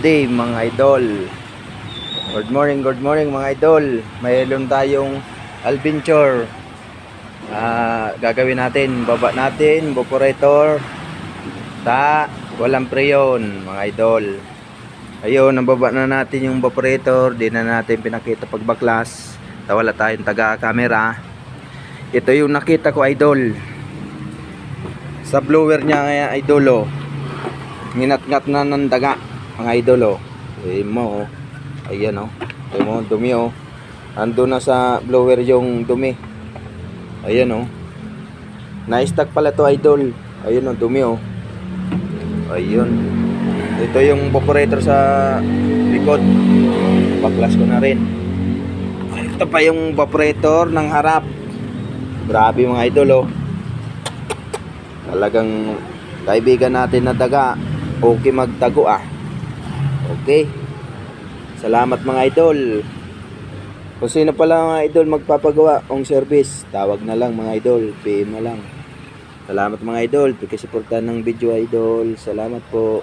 day mga idol. Good morning mga idol. Mayroon tayong adventure. Gagawin natin, baba natin, evaporator. Walang preyon mga idol. Ayun, nababa na natin yung evaporator. Di na natin pinakita pagbaklas. Wala tayong taga-camera. Ito yung nakita ko idol. Sa blower niya nga idol oh. Nginat-ngat na ng daga mga idol oh. Mo oh. Ayan oh. Mo dumi oh. Ando na sa blower yung dumi. Ayan oh. Na-stack pala to idol. Ayun oh, dumi oh. Ayun. Ito yung evaporator sa likod. Baklas ko na rin. Ito pa yung evaporator ng harap. Grabe mga idol oh. Talagang kaibigan natin na daga. Okay magtago ah. Okay. Salamat mga idol. Kung sino pala mga idol magpapagawa ng service, tawag na lang mga idol, PM na lang. Salamat mga idol, pagkasuportahan ng video idol. Salamat po.